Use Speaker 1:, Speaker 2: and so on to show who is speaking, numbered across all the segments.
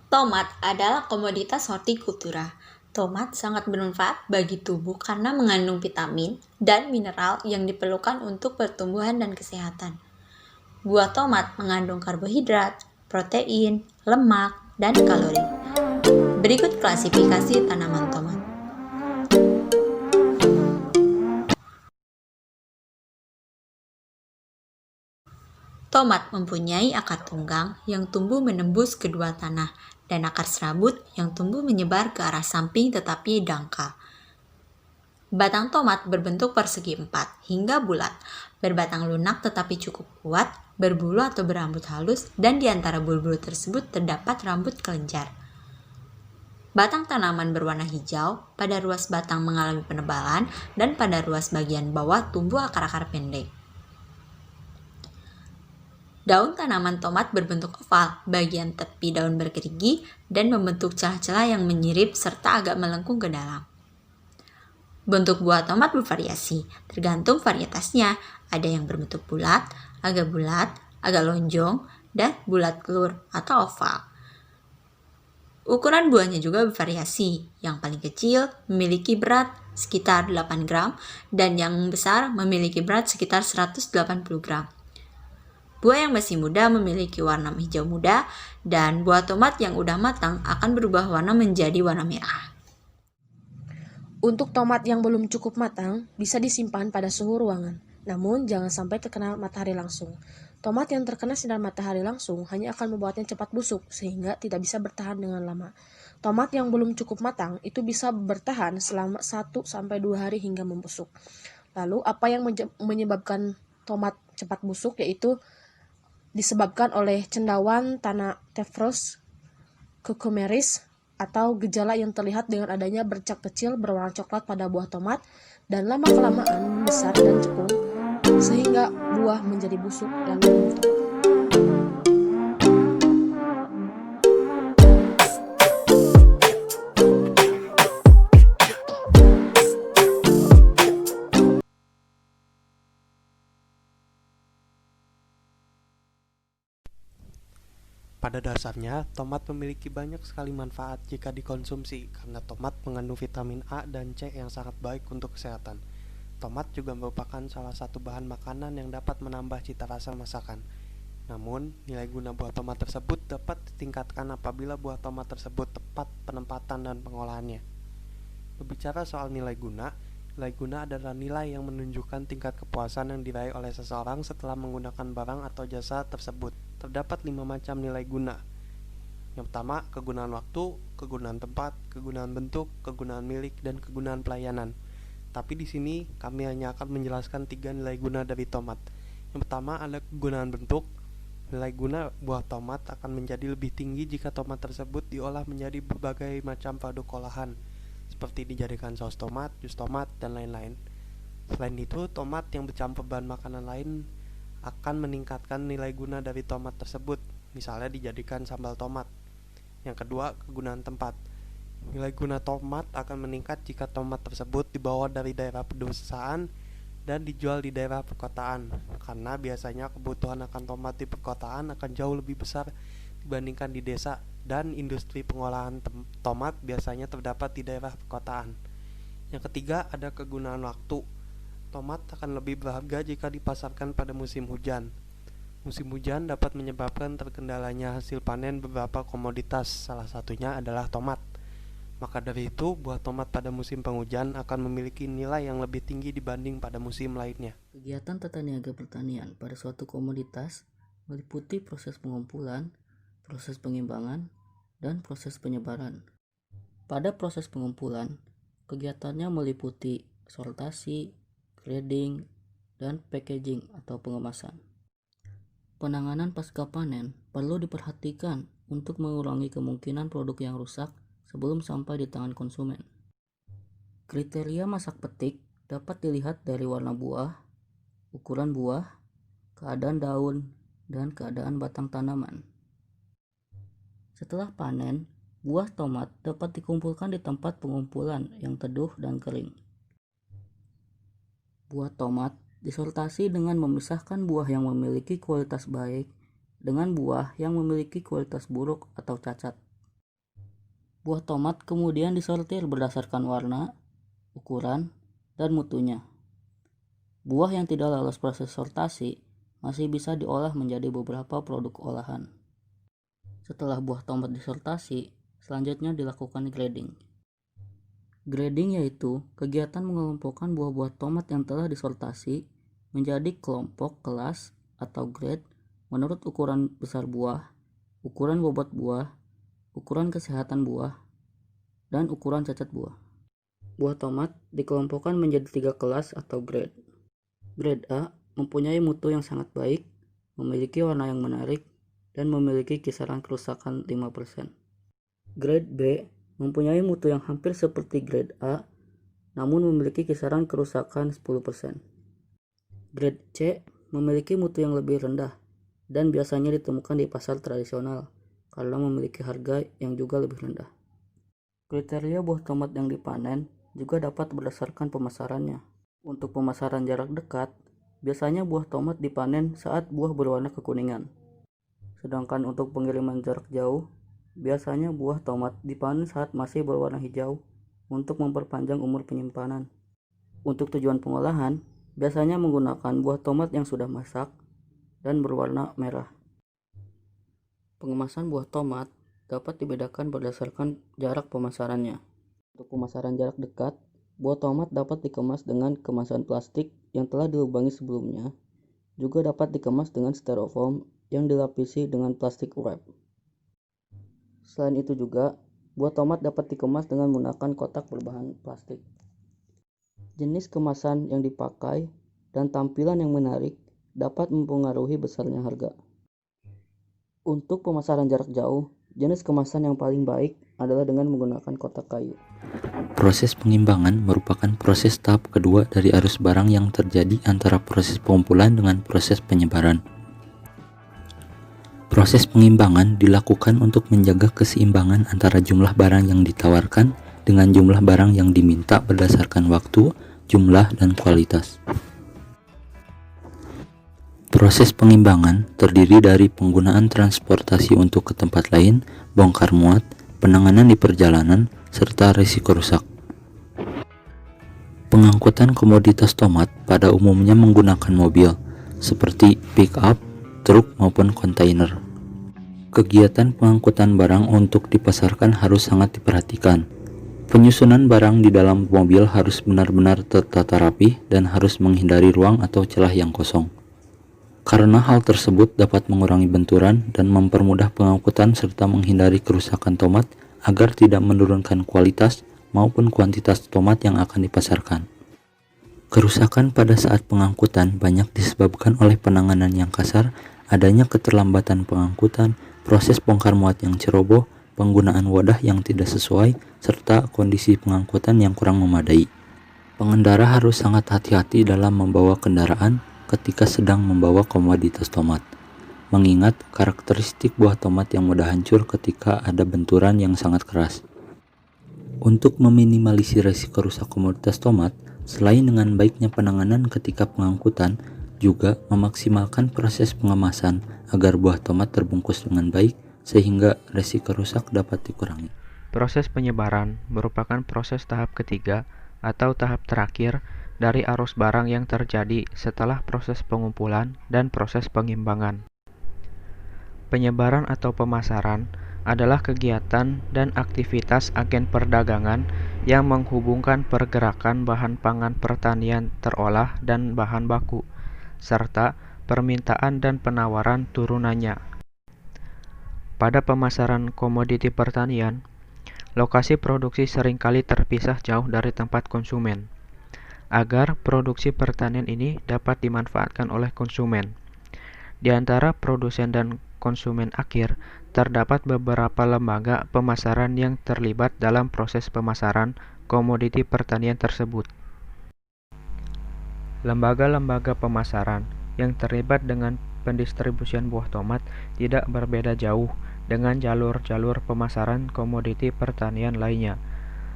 Speaker 1: Tomat adalah komoditas hortikultura. Tomat sangat bermanfaat bagi tubuh karena mengandung vitamin dan mineral yang diperlukan untuk pertumbuhan dan kesehatan. Buah tomat mengandung karbohidrat, protein, lemak, dan kalori. Berikut klasifikasi tanaman tomat. Tomat mempunyai akar tunggang yang tumbuh menembus kedua tanah dan akar serabut yang tumbuh menyebar ke arah samping tetapi dangkal. Batang tomat berbentuk persegi 4 hingga bulat, berbatang lunak tetapi cukup kuat, berbulu atau berambut halus, dan di antara bulu-bulu tersebut terdapat rambut kelenjar. Batang tanaman berwarna hijau, pada ruas batang mengalami penebalan, dan pada ruas bagian bawah tumbuh akar-akar pendek. Daun tanaman tomat berbentuk oval, bagian tepi daun bergerigi, dan membentuk celah-celah yang menyirip serta agak melengkung ke dalam. Bentuk buah tomat bervariasi, tergantung varietasnya. Ada yang berbentuk bulat, agak lonjong, dan bulat telur atau oval. Ukuran buahnya juga bervariasi. Yang paling kecil memiliki berat sekitar 8 gram dan yang besar memiliki berat sekitar 180 gram. Buah yang masih muda memiliki warna hijau muda dan buah tomat yang udah matang akan berubah warna menjadi warna merah.
Speaker 2: Untuk tomat yang belum cukup matang, bisa disimpan pada suhu ruangan. Namun, jangan sampai terkena matahari langsung. Tomat yang terkena sinar matahari langsung hanya akan membuatnya cepat busuk, sehingga tidak bisa bertahan dengan lama. Tomat yang belum cukup matang itu bisa bertahan selama 1-2 hari hingga membusuk. Lalu, apa yang menyebabkan tomat cepat busuk yaitu disebabkan oleh cendawan tanah Tephros cucumeris, atau gejala yang terlihat dengan adanya bercak kecil berwarna coklat pada buah tomat dan lama-kelamaan membesar dan cekung sehingga buah menjadi busuk dan luntur.
Speaker 3: Pada dasarnya, tomat memiliki banyak sekali manfaat jika dikonsumsi karena tomat mengandung vitamin A dan C yang sangat baik untuk kesehatan. Tomat juga merupakan salah satu bahan makanan yang dapat menambah cita rasa masakan. Namun, nilai guna buah tomat tersebut dapat ditingkatkan apabila buah tomat tersebut tepat penempatan dan pengolahannya. Berbicara soal nilai guna adalah nilai yang menunjukkan tingkat kepuasan yang diraih oleh seseorang setelah menggunakan barang atau jasa tersebut. Terdapat 5 macam nilai guna. Yang pertama, kegunaan waktu, kegunaan tempat, kegunaan bentuk, kegunaan milik, dan kegunaan pelayanan. Tapi di sini kami hanya akan menjelaskan 3 nilai guna dari tomat. Yang pertama ada kegunaan bentuk. Nilai guna buah tomat akan menjadi lebih tinggi jika tomat tersebut diolah menjadi berbagai macam produk olahan, seperti dijadikan saus tomat, jus tomat, dan lain-lain. Selain itu, tomat yang bercampur bahan makanan lain akan meningkatkan nilai guna dari tomat tersebut, misalnya dijadikan sambal tomat. Yang kedua, kegunaan tempat. Nilai guna tomat akan meningkat jika tomat tersebut dibawa dari daerah pedesaan dan dijual di daerah perkotaan, karena biasanya kebutuhan akan tomat di perkotaan akan jauh lebih besar dibandingkan di desa, dan industri pengolahan tomat biasanya terdapat di daerah perkotaan. Yang ketiga, ada kegunaan waktu. Tomat akan lebih berharga jika dipasarkan pada musim hujan. Musim hujan dapat menyebabkan terkendalanya hasil panen beberapa komoditas, salah satunya adalah tomat. Maka dari itu, buah tomat pada musim penghujan akan memiliki nilai yang lebih tinggi dibanding pada musim lainnya.
Speaker 4: Kegiatan tata niaga pertanian pada suatu komoditas meliputi proses pengumpulan, proses pengimbangan, dan proses penyebaran. Pada proses pengumpulan, kegiatannya meliputi sortasi, grading, dan packaging atau pengemasan. Penanganan pasca panen perlu diperhatikan untuk mengurangi kemungkinan produk yang rusak sebelum sampai di tangan konsumen. Kriteria masak petik dapat dilihat dari warna buah, ukuran buah, keadaan daun, dan keadaan batang tanaman. Setelah panen, buah tomat dapat dikumpulkan di tempat pengumpulan yang teduh dan kering. Buah tomat disortasi dengan memisahkan buah yang memiliki kualitas baik dengan buah yang memiliki kualitas buruk atau cacat. Buah tomat kemudian disortir berdasarkan warna, ukuran, dan mutunya. Buah yang tidak lolos proses sortasi masih bisa diolah menjadi beberapa produk olahan. Setelah buah tomat disortasi, selanjutnya dilakukan grading. Grading yaitu kegiatan mengelompokkan buah-buah tomat yang telah disortasi menjadi kelompok kelas atau grade menurut ukuran besar buah, ukuran bobot buah, ukuran kesehatan buah, dan ukuran cacat buah. Buah tomat dikelompokkan menjadi 3 kelas atau grade. Grade A mempunyai mutu yang sangat baik, memiliki warna yang menarik, dan memiliki kisaran kerusakan 5%. Grade B mempunyai mutu yang hampir seperti grade A, namun memiliki kisaran kerusakan 10%. Grade C memiliki mutu yang lebih rendah dan biasanya ditemukan di pasar tradisional karena memiliki harga yang juga lebih rendah. Kriteria buah tomat yang dipanen juga dapat berdasarkan pemasarannya. Untuk pemasaran jarak dekat, biasanya buah tomat dipanen saat buah berwarna kekuningan. Sedangkan untuk pengiriman jarak jauh, biasanya buah tomat dipanen saat masih berwarna hijau untuk memperpanjang umur penyimpanan. Untuk tujuan pengolahan, biasanya menggunakan buah tomat yang sudah masak dan berwarna merah. Pengemasan buah tomat dapat dibedakan berdasarkan jarak pemasarannya. Untuk pemasaran jarak dekat, buah tomat dapat dikemas dengan kemasan plastik yang telah dilubangi sebelumnya, juga dapat dikemas dengan styrofoam yang dilapisi dengan plastik wrap. Selain itu juga, buah tomat dapat dikemas dengan menggunakan kotak berbahan plastik. Jenis kemasan yang dipakai dan tampilan yang menarik dapat mempengaruhi besarnya harga. Untuk pemasaran jarak jauh, jenis kemasan yang paling baik adalah dengan menggunakan kotak kayu.
Speaker 5: Proses pengimbangan merupakan proses tahap kedua dari arus barang yang terjadi antara proses pengumpulan dengan proses penyebaran. Proses pengimbangan dilakukan untuk menjaga keseimbangan antara jumlah barang yang ditawarkan dengan jumlah barang yang diminta berdasarkan waktu, jumlah, dan kualitas. Proses pengimbangan terdiri dari penggunaan transportasi untuk ke tempat lain, bongkar muat, penanganan di perjalanan, serta risiko rusak. Pengangkutan komoditas tomat pada umumnya menggunakan mobil, seperti pick-up, truk, maupun kontainer. Kegiatan pengangkutan barang untuk dipasarkan harus sangat diperhatikan. Penyusunan barang di dalam mobil harus benar-benar tertata rapi dan harus menghindari ruang atau celah yang kosong. Karena hal tersebut dapat mengurangi benturan dan mempermudah pengangkutan serta menghindari kerusakan tomat agar tidak menurunkan kualitas maupun kuantitas tomat yang akan dipasarkan. Kerusakan pada saat pengangkutan banyak disebabkan oleh penanganan yang kasar, adanya keterlambatan pengangkutan, proses bongkar muat yang ceroboh, penggunaan wadah yang tidak sesuai, serta kondisi pengangkutan yang kurang memadai. Pengendara harus sangat hati-hati dalam membawa kendaraan ketika sedang membawa komoditas tomat, mengingat karakteristik buah tomat yang mudah hancur ketika ada benturan yang sangat keras. Untuk meminimalisir risiko rusak komoditas tomat, selain dengan baiknya penanganan ketika pengangkutan, juga memaksimalkan proses pengemasan agar buah tomat terbungkus dengan baik sehingga risiko rusak dapat dikurangi.
Speaker 6: Proses penyebaran merupakan proses tahap ketiga atau tahap terakhir dari arus barang yang terjadi setelah proses pengumpulan dan proses pengimbangan. Penyebaran atau pemasaran adalah kegiatan dan aktivitas agen perdagangan yang menghubungkan pergerakan bahan pangan pertanian terolah dan bahan baku, serta permintaan dan penawaran turunannya. Pada pemasaran komoditi pertanian, lokasi produksi seringkali terpisah jauh dari tempat konsumen. Agar produksi pertanian ini dapat dimanfaatkan oleh konsumen. Di antara produsen dan konsumen akhir, terdapat beberapa lembaga pemasaran yang terlibat dalam proses pemasaran komoditi pertanian tersebut. Lembaga-lembaga pemasaran yang terlibat dengan pendistribusian buah tomat tidak berbeda jauh dengan jalur-jalur pemasaran komoditi pertanian lainnya.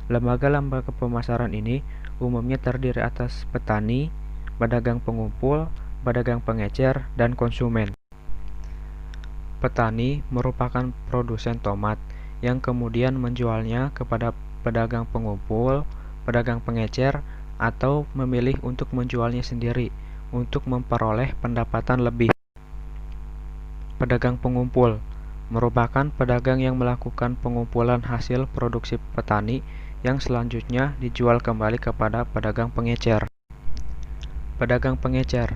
Speaker 6: Lembaga-lembaga pemasaran ini umumnya terdiri atas petani, pedagang pengumpul, pedagang pengecer, dan konsumen. Petani merupakan produsen tomat yang kemudian menjualnya kepada pedagang pengumpul, pedagang pengecer, atau memilih untuk menjualnya sendiri untuk memperoleh pendapatan lebih. Pedagang pengumpul merupakan pedagang yang melakukan pengumpulan hasil produksi petani yang selanjutnya dijual kembali kepada pedagang pengecer. Pedagang pengecer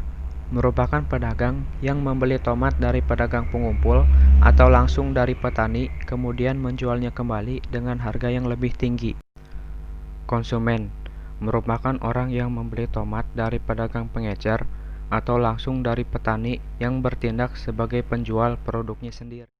Speaker 6: merupakan pedagang yang membeli tomat dari pedagang pengumpul atau langsung dari petani kemudian menjualnya kembali dengan harga yang lebih tinggi. Konsumen merupakan orang yang membeli tomat dari pedagang pengecer atau langsung dari petani yang bertindak sebagai penjual produknya sendiri.